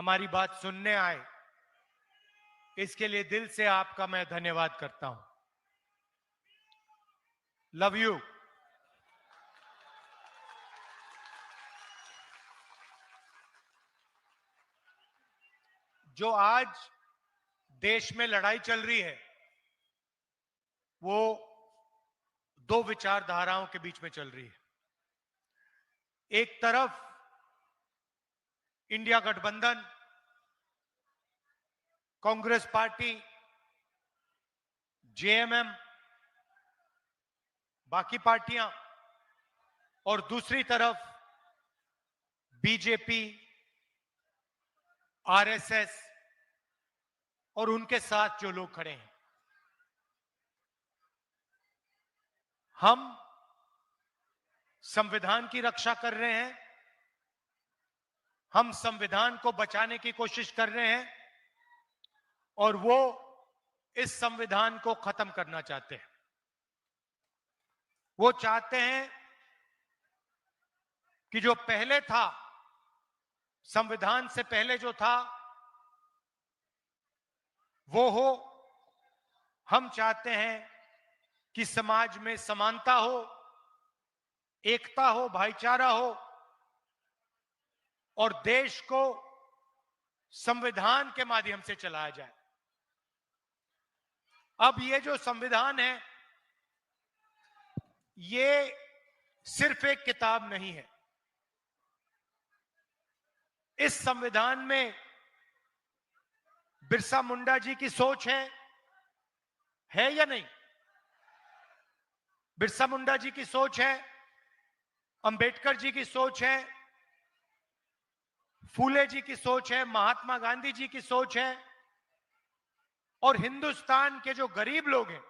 हमारी बात सुनने आए, इसके लिए दिल से आपका मैं धन्यवाद करता हूं। Love you. जो आज देश में लड़ाई चल रही है, वो दो विचारधाराओं के बीच में चल रही है। एक तरफ इंडिया गठबंधन, कांग्रेस पार्टी, जेएमएम, बाकी पार्टियां, और दूसरी तरफ बीजेपी, आरएसएस और उनके साथ जो लोग खड़े हैं। हम संविधान की रक्षा कर रहे हैं, हम संविधान को बचाने की कोशिश कर रहे हैं, और वो इस संविधान को खत्म करना चाहते हैं। वो चाहते हैं कि जो पहले था, संविधान से पहले जो था वो हो। हम चाहते हैं कि समाज में समानता हो, एकता हो, भाईचारा हो, और देश को संविधान के माध्यम से चलाया जाए। अब ये जो संविधान है, ये सिर्फ एक किताब नहीं है। इस संविधान में बिरसा मुंडा जी की सोच है या नहीं? बिरसा मुंडा जी की सोच है, अंबेडकर जी की सोच है, फूले जी की सोच है, महात्मा गांधी जी की सोच है, और हिंदुस्तान के जो गरीब लोग हैं,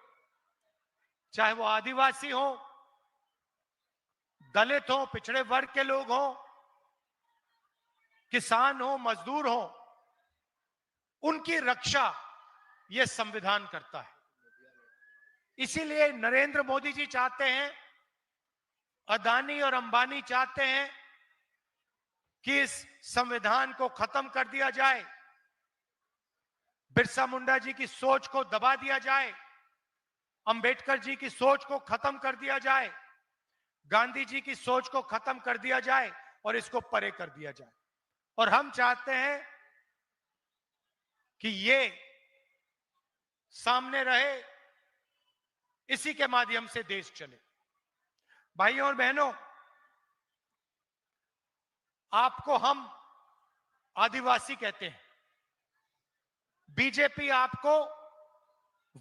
चाहे वो आदिवासी हो, दलित हो, पिछड़े वर्ग के लोग हो, किसान हो, मजदूर हो, उनकी रक्षा यह संविधान करता है। इसीलिए नरेंद्र मोदी जी चाहते हैं, अदानी और अंबानी चाहते हैं कि इस संविधान को खत्म कर दिया जाए, बिरसा मुंडा जी की सोच को दबा दिया जाए, अंबेडकर जी की सोच को खत्म कर दिया जाए, गांधी जी की सोच को खत्म कर दिया जाए, और इसको परे कर दिया जाए। और हम चाहते हैं कि ये सामने रहे, इसी के माध्यम से देश चले। भाइयों और बहनों, आपको हम आदिवासी कहते हैं, बीजेपी आपको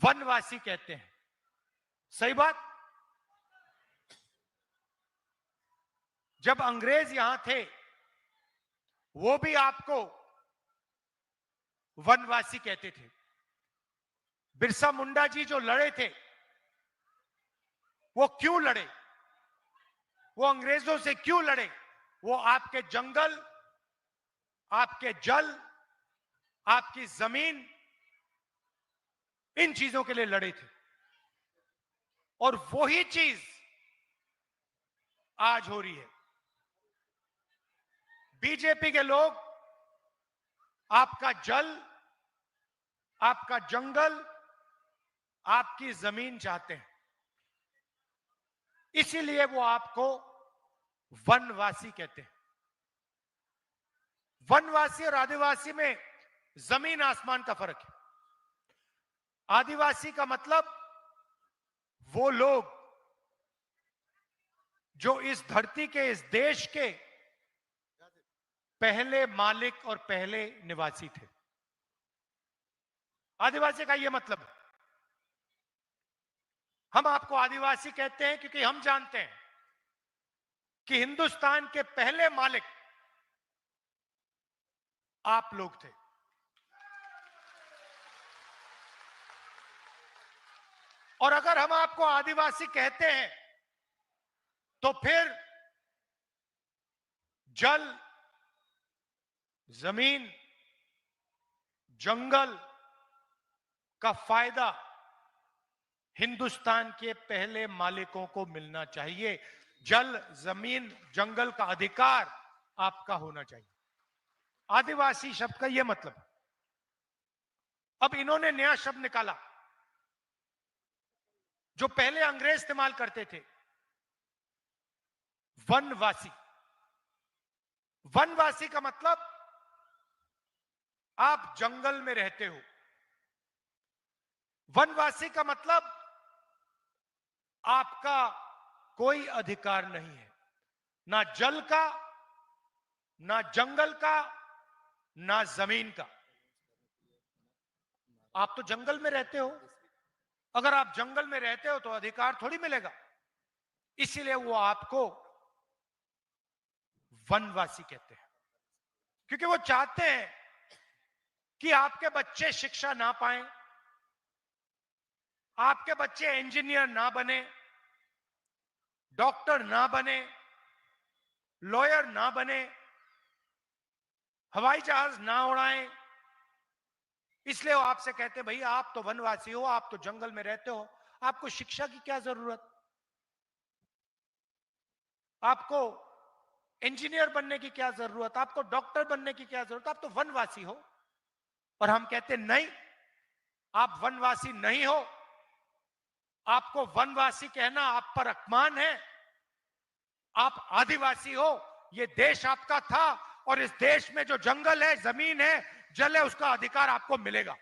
वनवासी कहते हैं। सही बात? जब अंग्रेज यहां थे, वो भी आपको वनवासी कहते थे। बिरसा मुंडा जी जो लड़े थे, वो क्यों लड़े? वो अंग्रेजों से क्यों लड़े? वो आपके जंगल, आपके जल, आपकी जमीन, इन चीजों के लिए लड़े थे। और वही चीज आज हो रही है। बीजेपी के लोग आपका जल, आपका जंगल, आपकी जमीन चाहते हैं। इसीलिए वो आपको वनवासी कहते हैं। वनवासी और आदिवासी में जमीन आसमान का फर्क है। आदिवासी का मतलब वो लोग जो इस धरती के, इस देश के पहले मालिक और पहले निवासी थे। आदिवासी का यह मतलब है। हम आपको आदिवासी कहते हैं क्योंकि हम जानते हैं कि हिंदुस्तान के पहले मालिक आप लोग थे। और अगर हम आपको आदिवासी कहते हैं, तो फिर जल, जमीन, जंगल का फायदा हिंदुस्तान के पहले मालिकों को मिलना चाहिए। जल, जमीन, जंगल का अधिकार आपका होना चाहिए। आदिवासी शब्द का यह मतलब। अब इन्होंने नया शब्द निकाला जो पहले अंग्रेज इस्तेमाल करते थे, वनवासी। वनवासी का मतलब आप जंगल में रहते हो। वनवासी का मतलब आपका कोई अधिकार नहीं है, ना जल का, ना जंगल का, ना जमीन का। आप तो जंगल में रहते हो, अगर आप जंगल में रहते हो तो अधिकार थोड़ी मिलेगा। इसीलिए वो आपको वनवासी कहते हैं, क्योंकि वो चाहते हैं कि आपके बच्चे शिक्षा ना पाएं, आपके बच्चे इंजीनियर ना बने, डॉक्टर ना बने, लॉयर ना बने, हवाई जहाज ना उड़ाएं। इसलिए वो आपसे कहते हैं, भाई आप तो वनवासी हो, आप तो जंगल में रहते हो, आपको शिक्षा की क्या जरूरत, आपको इंजीनियर बनने की क्या जरूरत, आपको डॉक्टर बनने की क्या जरूरत, आप तो वनवासी हो। और हम कहते हैं नहीं, आप वनवासी नहीं हो, आपको वनवासी कहना आप पर अपमान है। आप आदिवासी हो, यह देश आपका था, और इस देश में जो जंगल है, जमीन है, जल है, उसका अधिकार आपको मिलेगा।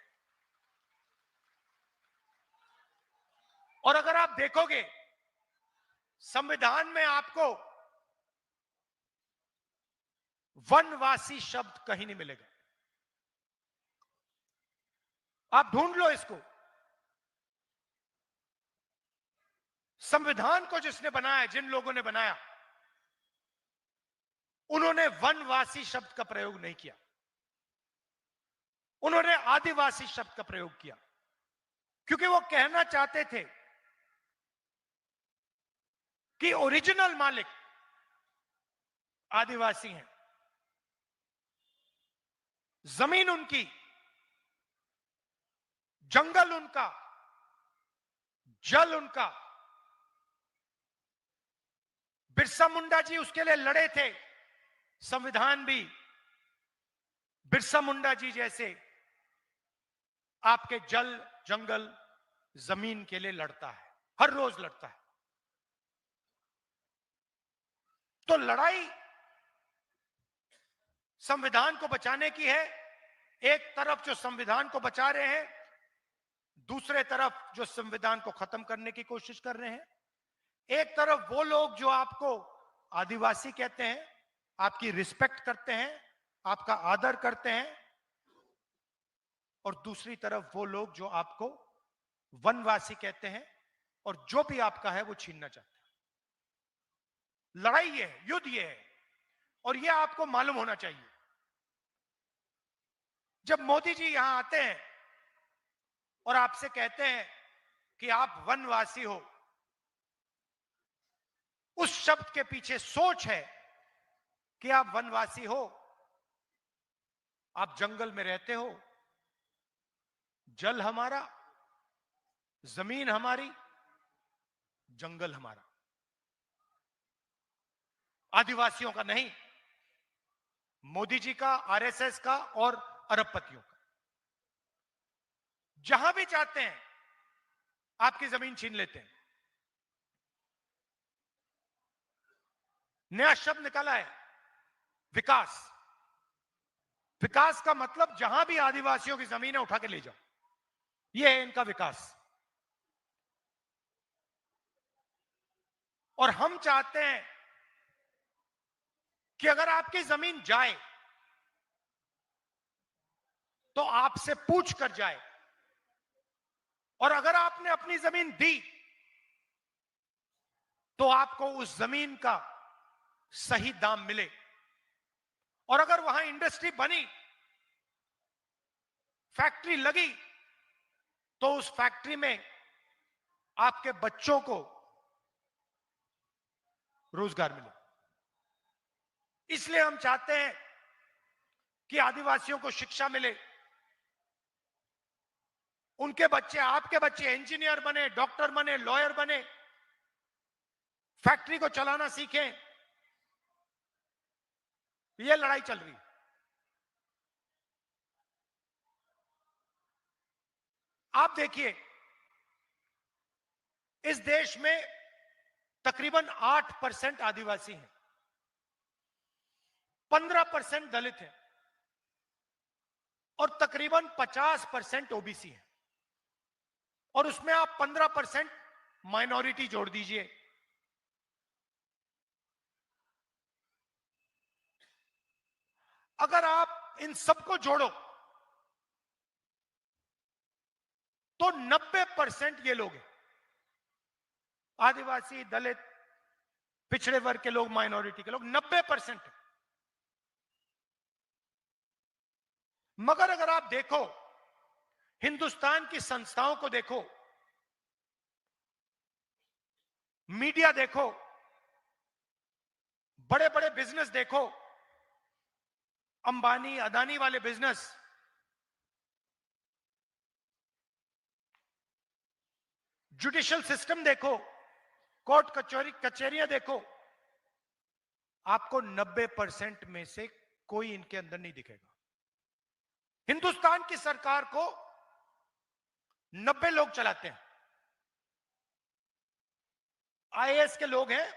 और अगर आप देखोगे संविधान में आपको वनवासी शब्द कहीं नहीं मिलेगा। आप ढूंढ लो इसको। संविधान को जिसने बनाया, जिन लोगों ने बनाया, उन्होंने वनवासी शब्द का प्रयोग नहीं किया, उन्होंने आदिवासी शब्द का प्रयोग किया, क्योंकि वो कहना चाहते थे कि ओरिजिनल मालिक आदिवासी हैं, जमीन उनकी, जंगल उनका, जल उनका। बिरसा मुंडा जी उसके लिए लड़े थे। संविधान भी बिरसा मुंडा जी जैसे आपके जल, जंगल, जमीन के लिए लड़ता है, हर रोज लड़ता है। तो लड़ाई संविधान को बचाने की है। एक तरफ जो संविधान को बचा रहे हैं, दूसरे तरफ जो संविधान को खत्म करने की कोशिश कर रहे हैं। एक तरफ वो लोग जो आपको आदिवासी कहते हैं, आपकी रिस्पेक्ट करते हैं, आपका आदर करते हैं, और दूसरी तरफ वो लोग जो आपको वनवासी कहते हैं और जो भी आपका है वो छीनना चाहते हैं। लड़ाई ये है, युद्ध ये है, और ये आपको मालूम होना चाहिए। जब मोदी जी यहां आते हैं और आपसे कहते हैं कि आप वनवासी हो, उस शब्द के पीछे सोच है कि आप वनवासी हो, आप जंगल में रहते हो, जल हमारा, जमीन हमारी, जंगल हमारा, आदिवासियों का नहीं, मोदी जी का, आरएसएस का और अरबपतियों का। जहां भी चाहते हैं आपकी जमीन छीन लेते हैं। नया शब्द निकाला है, विकास। विकास का मतलब जहां भी आदिवासियों की जमीन है उठा के ले जाओ, यह है इनका विकास। और हम चाहते हैं कि अगर आपकी जमीन जाए तो आपसे पूछ कर जाए, और अगर आपने अपनी जमीन दी तो आपको उस जमीन का सही दाम मिले। और अगर वहां इंडस्ट्री बनी, फैक्ट्री लगी, तो उस फैक्ट्री में आपके बच्चों को रोजगार मिले। इसलिए हम चाहते हैं कि आदिवासियों को शिक्षा मिले, उनके बच्चे, आपके बच्चे इंजीनियर बने, डॉक्टर बने, लॉयर बने, फैक्ट्री को चलाना सीखें। यह लड़ाई चल रही है। आप देखिए, इस देश में तकरीबन 8% आदिवासी हैं, 15% दलित हैं और तकरीबन 50% ओबीसी है, और उसमें आप 15% माइनॉरिटी जोड़ दीजिए। अगर आप इन सबको जोड़ो तो 90% ये लोग हैं, आदिवासी, दलित, पिछड़े वर्ग के लोग, माइनॉरिटी के लोग 90% है। मगर अगर आप देखो, हिंदुस्तान की संस्थाओं को देखो, मीडिया देखो, बड़े बड़े बिजनेस देखो, अंबानी अदानी वाले बिजनेस, जुडिशियल सिस्टम देखो, कोर्ट कचहरियां देखो, आपको 90% में से कोई इनके अंदर नहीं दिखेगा। हिंदुस्तान की सरकार को 90 लोग चलाते हैं, आईएएस के लोग हैं,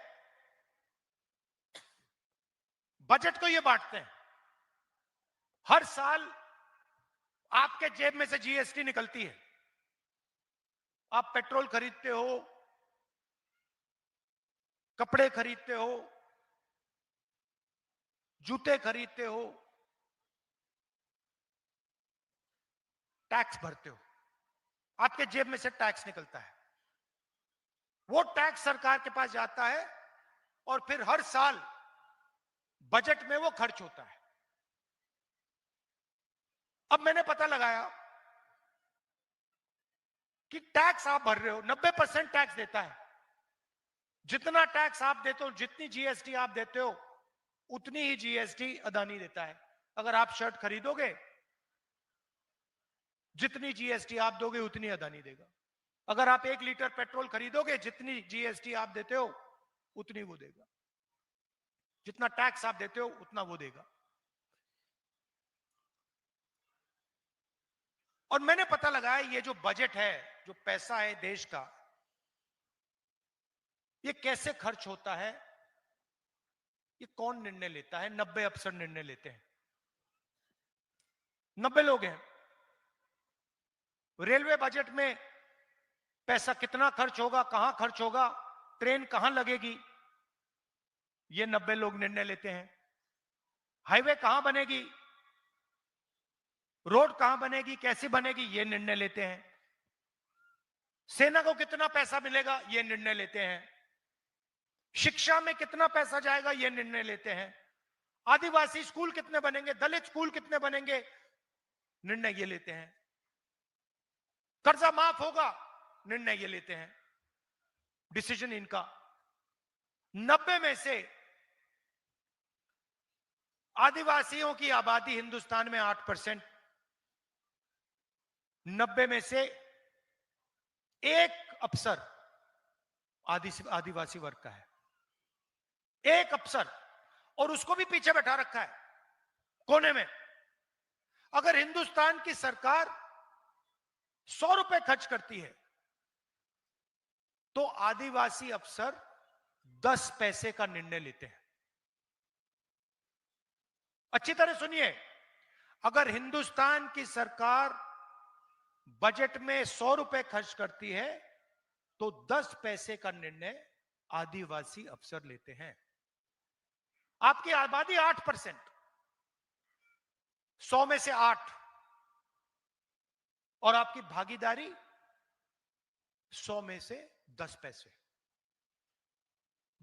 बजट को ये बांटते हैं। हर साल आपके जेब में से जीएसटी निकलती है, आप पेट्रोल खरीदते हो, कपड़े खरीदते हो, जूते खरीदते हो, टैक्स भरते हो, आपके जेब में से टैक्स निकलता है। वो टैक्स सरकार के पास जाता है और फिर हर साल बजट में वो खर्च होता है। अब मैंने पता लगाया कि टैक्स आप भर रहे हो, 90% टैक्स देता है। जितना टैक्स आप देते हो, जितनी जीएसटी आप देते हो, उतनी ही जीएसटी अदानी देता है। अगर आप शर्ट खरीदोगे, जितनी जीएसटी आप दोगे उतनी अदानी देगा। अगर आप 1 लीटर पेट्रोल खरीदोगे, जितनी जीएसटी आप देते हो उतनी वो देगा। जितना टैक्स आप देते हो उतना वो देगा। और मैंने पता लगाया, ये जो बजट है, जो पैसा है देश का, ये कैसे खर्च होता है, ये कौन निर्णय लेता है? 90 अफसर निर्णय लेते हैं। 90 लोग हैं। रेलवे बजट में पैसा कितना खर्च होगा, कहां खर्च होगा, ट्रेन कहां लगेगी, ये 90 लोग निर्णय लेते हैं। हाईवे कहां बनेगी, रोड कहां बनेगी, कैसी बनेगी, ये निर्णय लेते हैं। सेना को कितना पैसा मिलेगा, ये निर्णय लेते हैं। शिक्षा में कितना पैसा जाएगा, ये निर्णय लेते हैं। आदिवासी स्कूल कितने बनेंगे, दलित स्कूल कितने बनेंगे, निर्णय ये लेते हैं। कर्जा माफ होगा, निर्णय ये लेते हैं। डिसीजन इनका। 90 में से आदिवासियों की आबादी हिंदुस्तान में 8%, 90 में से एक अफसर आदिवासी वर्ग का है, एक अफसर, और उसको भी पीछे बैठा रखा है कोने में। अगर हिंदुस्तान की सरकार 100 रुपए खर्च करती है तो आदिवासी अफसर 10 पैसे का निर्णय लेते हैं। अच्छी तरह सुनिए, अगर हिंदुस्तान की सरकार बजट में 100 रुपए खर्च करती है तो 10 पैसे का निर्णय आदिवासी अफसर लेते हैं। आपकी आबादी 8%, 100 में से 8, और आपकी भागीदारी 100 में से 10 पैसे।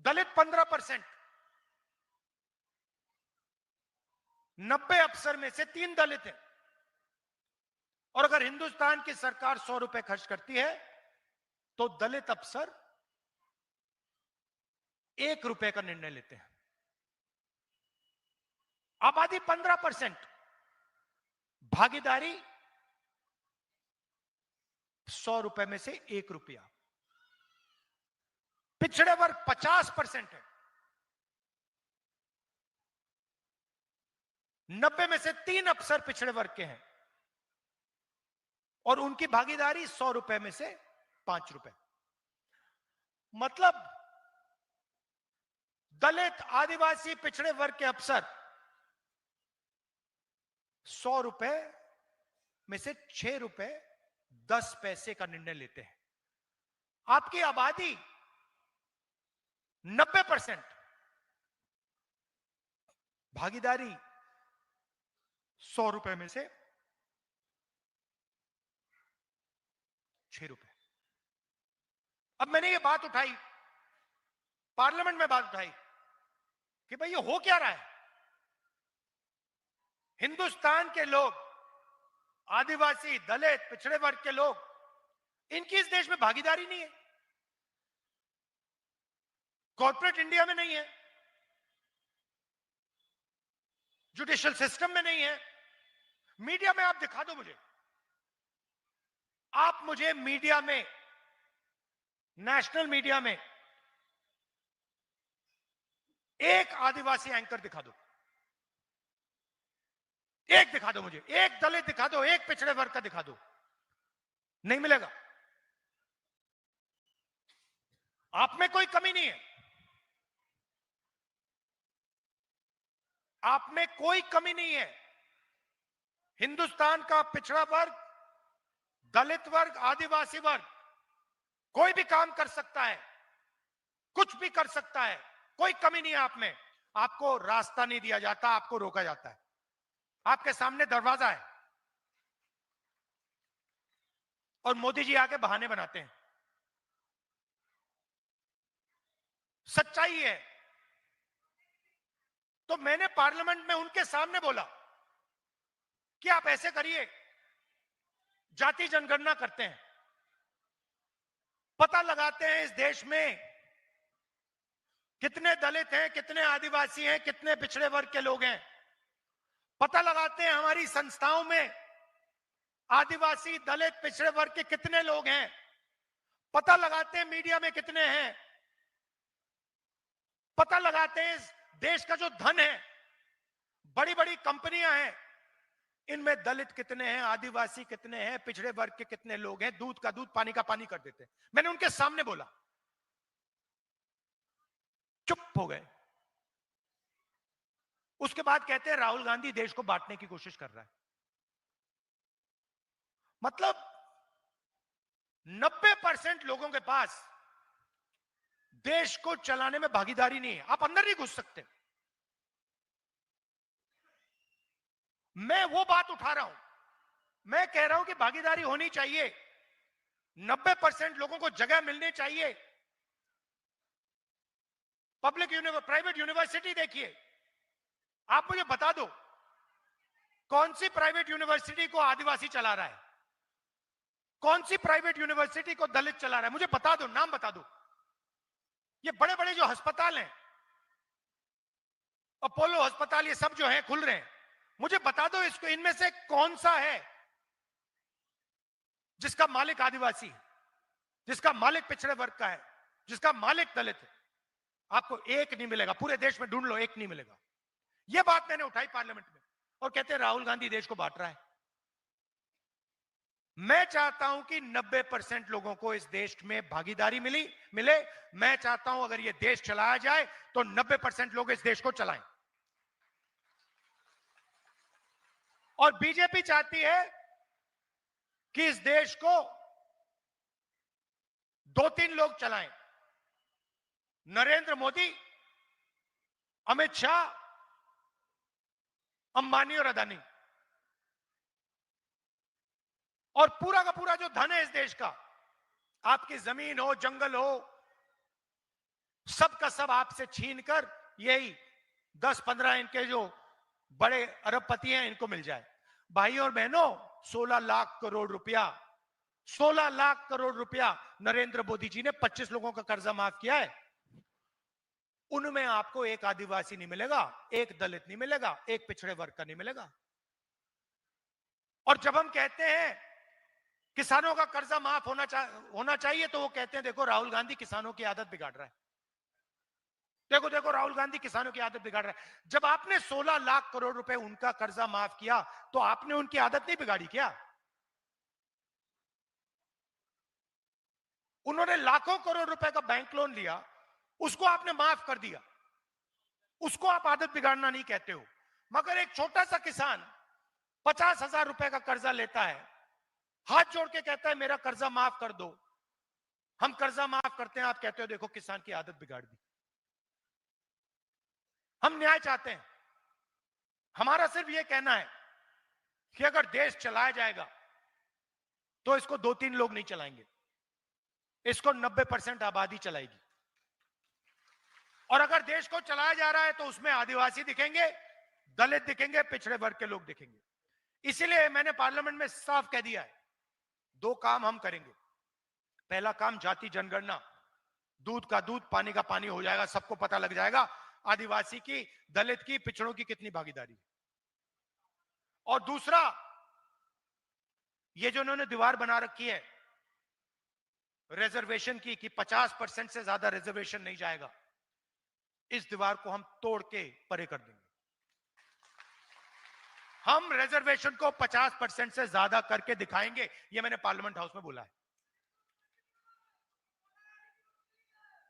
दलित 15%, 90 अफसर में से 3 दलित हैं। और अगर हिंदुस्तान की सरकार 100 रुपए खर्च करती है तो दलित अफसर 1 रुपए का निर्णय लेते हैं। आबादी 15%, भागीदारी 100 रुपए में से 1 रुपया। पिछड़े वर्ग 50% है, 90 में से 3 अफसर पिछड़े वर्ग के हैं और उनकी भागीदारी 100 रुपए में से 5 रुपए। मतलब दलित, आदिवासी, पिछड़े वर्ग के अफसर 100 रुपए में से 6 रुपए 10 पैसे का निर्णय लेते हैं। आपकी आबादी 90% भागीदारी 100 रुपए में से 6 रुपए। अब मैंने ये बात उठाई, पार्लियामेंट में बात उठाई कि भाई ये हो क्या रहा है। हिंदुस्तान के लोग, आदिवासी, दलित, पिछड़े वर्ग के लोग, इनकी इस देश में भागीदारी नहीं है, कॉर्पोरेट इंडिया में नहीं है, जुडिशियल सिस्टम में नहीं है। मीडिया में आप दिखा दो मुझे, आप मुझे मीडिया में, नेशनल मीडिया में एक आदिवासी एंकर दिखा दो, एक दिखा दो मुझे, एक दलित दिखा दो, एक पिछड़े वर्ग का दिखा दो, नहीं मिलेगा। आप में कोई कमी नहीं है, आप में कोई कमी नहीं है। हिंदुस्तान का पिछड़ा वर्ग, दलित वर्ग, आदिवासी वर्ग कोई भी काम कर सकता है, कुछ भी कर सकता है, कोई कमी नहीं है आप में। आपको रास्ता नहीं दिया जाता, आपको रोका जाता है। आपके सामने दरवाजा है और मोदी जी आके बहाने बनाते हैं। सच्चाई है। तो मैंने पार्लियामेंट में उनके सामने बोला कि आप ऐसे करिए, जाति जनगणना करते हैं, पता लगाते हैं इस देश में कितने दलित हैं, कितने आदिवासी हैं, कितने पिछड़े वर्ग के लोग हैं। पता लगाते हैं हमारी संस्थाओं में आदिवासी, दलित, पिछड़े वर्ग के कितने लोग हैं। पता लगाते हैं मीडिया में कितने हैं। पता लगाते हैं इस देश का जो धन है, बड़ी बड़ी कंपनियां हैं, इनमें दलित कितने हैं, आदिवासी कितने हैं, पिछड़े वर्ग के कितने लोग हैं। दूध का दूध, पानी का पानी कर देते हैं। मैंने उनके सामने बोला, चुप हो गए। उसके बाद कहते हैं राहुल गांधी देश को बांटने की कोशिश कर रहा है। मतलब 90% लोगों के पास देश को चलाने में भागीदारी नहीं है। आप अंदर नहीं घुस सकते। मैं वो बात उठा रहा हूं, मैं कह रहा हूं कि भागीदारी होनी चाहिए, 90% लोगों को जगह मिलनी चाहिए। पब्लिक प्राइवेट यूनिवर्सिटी देखिए, आप मुझे बता दो कौन सी प्राइवेट यूनिवर्सिटी को आदिवासी चला रहा है, कौन सी प्राइवेट यूनिवर्सिटी को दलित चला रहा है। मुझे बता दो, नाम बता दो। ये बड़े बड़े जो अस्पताल हैं, अपोलो अस्पताल, ये सब जो हैं खुल रहे हैं, मुझे बता दो इसको, इनमें से कौन सा है जिसका मालिक आदिवासी, जिसका मालिक पिछड़े वर्ग का है, जिसका मालिक दलित है। आपको एक नहीं मिलेगा, पूरे देश में ढूंढ लो, एक नहीं मिलेगा। यह बात मैंने उठाई पार्लियामेंट में, और कहते हैं राहुल गांधी देश को बांट रहा है। मैं चाहता हूं कि 90% लोगों को इस देश में भागीदारी मिले। मैं चाहता हूं अगर यह देश चलाया जाए तो 90% लोग इस देश को चलाएं। और बीजेपी चाहती है कि इस देश को 2-3 लोग चलाएं, नरेंद्र मोदी, अमित शाह, अंबानी और अदानी। और पूरा का पूरा जो धन है इस देश का, आपकी जमीन हो, जंगल हो, सब का सब आपसे छीनकर यही 10-15 इनके जो बड़े अरबपति हैं इनको मिल जाए। भाइयों और बहनों, 16 लाख करोड़ रुपया, 16 लाख करोड़ रुपया नरेंद्र मोदी जी ने 25 लोगों का कर्जा माफ किया है। उनमें आपको एक आदिवासी नहीं मिलेगा, एक दलित नहीं मिलेगा, एक पिछड़े वर्ग का नहीं मिलेगा। और जब हम कहते हैं किसानों का कर्जा माफ होना चाहिए, तो वो कहते हैं देखो राहुल गांधी किसानों की आदत बिगाड़ रहा है, देखो देखो राहुल गांधी किसानों की आदत बिगाड़ रहा है। जब आपने 16 लाख करोड़ रुपए उनका कर्जा माफ किया, तो आपने उनकी आदत नहीं बिगाड़ी क्या? उन्होंने लाखों करोड़ रुपए का बैंक लोन लिया, उसको आपने माफ कर दिया, उसको आप आदत बिगाड़ना नहीं कहते हो। मगर एक छोटा सा किसान 50,000 रुपए का कर्जा लेता है, हाथ जोड़ के कहता है मेरा कर्जा माफ कर दो, हम कर्जा माफ करते हैं, आप कहते हो देखो किसान की आदत बिगाड़ दी। हम न्याय चाहते हैं। हमारा सिर्फ यह कहना है कि अगर देश चलाया जाएगा तो इसको 2-3 लोग नहीं चलाएंगे, इसको 90% आबादी चलाएगी। और अगर देश को चलाया जा रहा है तो उसमें आदिवासी दिखेंगे, दलित दिखेंगे, पिछड़े वर्ग के लोग दिखेंगे। इसीलिए मैंने पार्लियामेंट में साफ कह दिया है, 2 काम हम करेंगे। पहला काम जाति जनगणना, दूध का दूध पानी का पानी हो जाएगा, सबको पता लग जाएगा आदिवासी की, दलित की, पिछड़ों की कितनी भागीदारी है। और दूसरा, ये जो उन्होंने दीवार बना रखी है रिजर्वेशन की कि 50% से ज्यादा रिजर्वेशन नहीं जाएगा, इस दीवार को हम तोड़ के परे कर देंगे। हम रिजर्वेशन को 50% से ज्यादा करके दिखाएंगे, ये मैंने पार्लियामेंट हाउस में बोला है।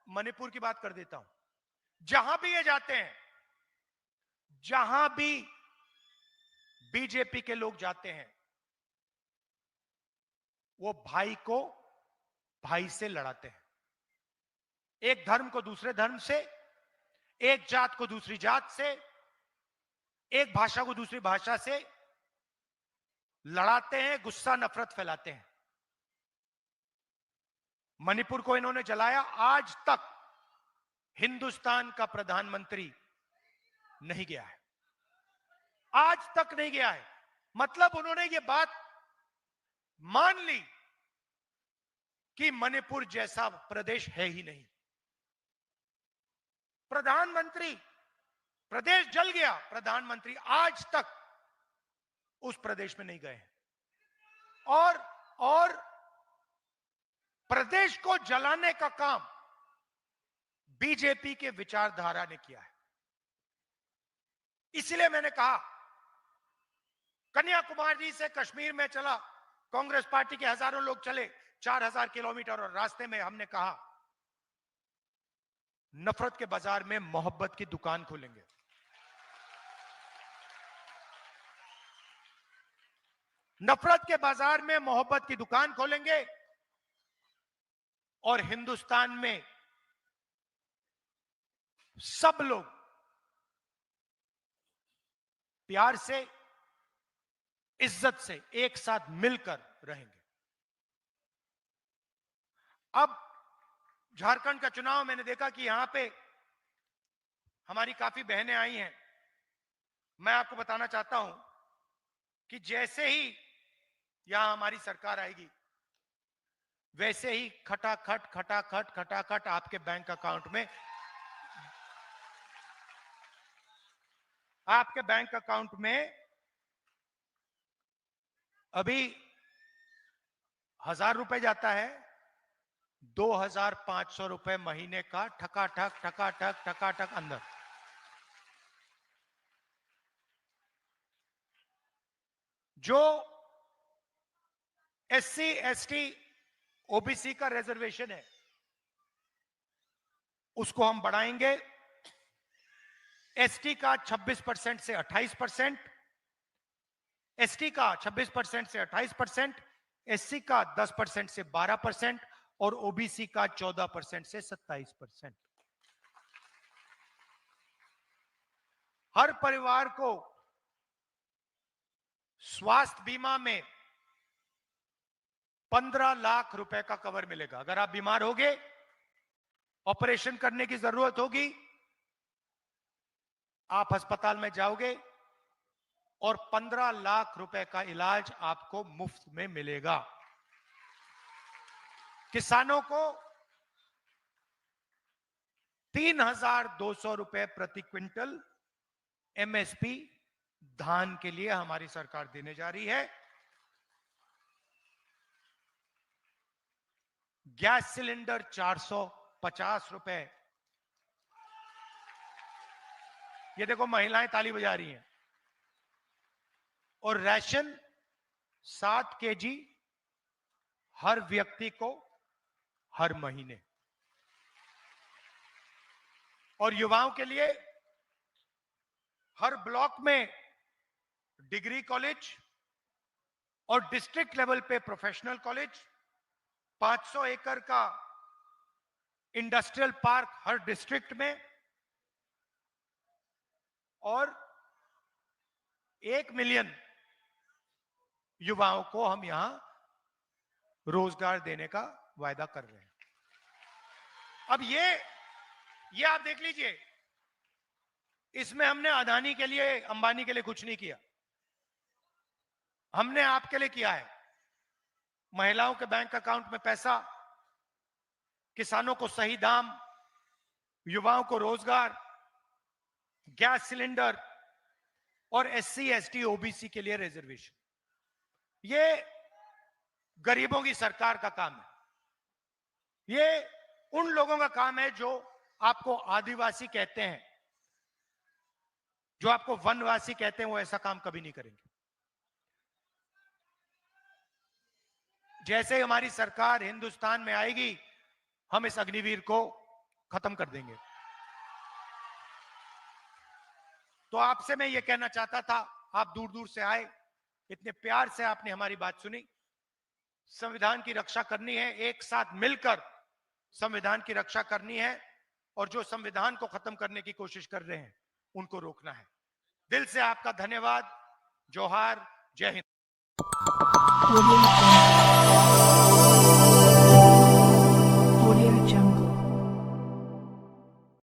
मणिपुर की बात कर देता हूं। जहां भी ये जाते हैं, जहां भी बीजेपी के लोग जाते हैं, वो भाई को भाई से लड़ाते हैं, एक धर्म को दूसरे धर्म से, एक जात को दूसरी जात से, एक भाषा को दूसरी भाषा से लड़ाते हैं, गुस्सा नफरत फैलाते हैं। मणिपुर को इन्होंने जलाया, आज तक हिंदुस्तान का प्रधानमंत्री नहीं गया है, आज तक नहीं गया है। मतलब उन्होंने ये बात मान ली कि मणिपुर जैसा प्रदेश है ही नहीं। प्रधानमंत्री, प्रदेश जल गया, प्रधानमंत्री आज तक उस प्रदेश में नहीं गए हैं। और प्रदेश को जलाने का काम बीजेपी के विचारधारा ने किया है। इसलिए मैंने कहा, कन्याकुमारी से कश्मीर में चला, कांग्रेस पार्टी के हजारों लोग चले 4000 किलोमीटर, और रास्ते में हमने कहा नफरत के बाजार में मोहब्बत की दुकान खोलेंगे। नफरत के बाजार में मोहब्बत की दुकान खोलेंगे और हिंदुस्तान में सब लोग प्यार से, इज्जत से एक साथ मिलकर रहेंगे। अब झारखंड का चुनाव मैंने देखा कि यहां पे हमारी काफी बहनें आई हैं। मैं आपको बताना चाहता हूं कि जैसे ही यहां हमारी सरकार आएगी, वैसे ही खटाखट खटाखट खटाखट आपके बैंक अकाउंट में, आपके बैंक अकाउंट में अभी 1000 रुपए जाता है, 2500 रुपए महीने का ठकाठक ठकाठक ठकाठक अंदर। जो एससी एसटी ओबीसी का रिजर्वेशन है उसको हम बढ़ाएंगे। एसटी का 26% से 28%, एसटी का 26% से 28%, एससी का 10% से 12% और ओबीसी का 14% से 27%। हर परिवार को स्वास्थ्य बीमा में 15 लाख रुपए का कवर मिलेगा। अगर आप बीमार होगे, ऑपरेशन करने की जरूरत होगी, आप अस्पताल में जाओगे और 15 लाख रुपए का इलाज आपको मुफ्त में मिलेगा। किसानों को 3200 रुपए प्रति क्विंटल एमएसपी धान के लिए हमारी सरकार देने जा रही है। गैस सिलेंडर 450 रुपए। ये देखो महिलाएं ताली बजा रही हैं। और राशन 7 केजी हर व्यक्ति को हर महीने। और युवाओं के लिए हर ब्लॉक में डिग्री कॉलेज और डिस्ट्रिक्ट लेवल पे प्रोफेशनल कॉलेज, 500 एकड़ का इंडस्ट्रियल पार्क हर डिस्ट्रिक्ट में, और 1 मिलियन युवाओं को हम यहां रोजगार देने का वायदा कर रहे हैं। अब ये आप देख लीजिए, इसमें हमने अदानी के लिए, अंबानी के लिए कुछ नहीं किया, हमने आपके लिए किया है। महिलाओं के बैंक अकाउंट में पैसा, किसानों को सही दाम, युवाओं को रोजगार, गैस सिलेंडर और एससी, एसटी, ओबीसी के लिए रिजर्वेशन। ये गरीबों की सरकार का काम है। ये उन लोगों का काम है जो आपको आदिवासी कहते हैं, जो आपको वनवासी कहते हैं, वो ऐसा काम कभी नहीं करेंगे। जैसे हमारी सरकार हिंदुस्तान में आएगी, हम इस अग्निवीर को खत्म कर देंगे। तो आपसे मैं ये कहना चाहता था, आप दूर दूर से आए, इतने प्यार से आपने हमारी बात सुनी। संविधान की रक्षा करनी है, एक साथ मिलकर संविधान की रक्षा करनी है, और जो संविधान को खत्म करने की कोशिश कर रहे हैं उनको रोकना है। दिल से आपका धन्यवाद। जोहार, जय हिंद।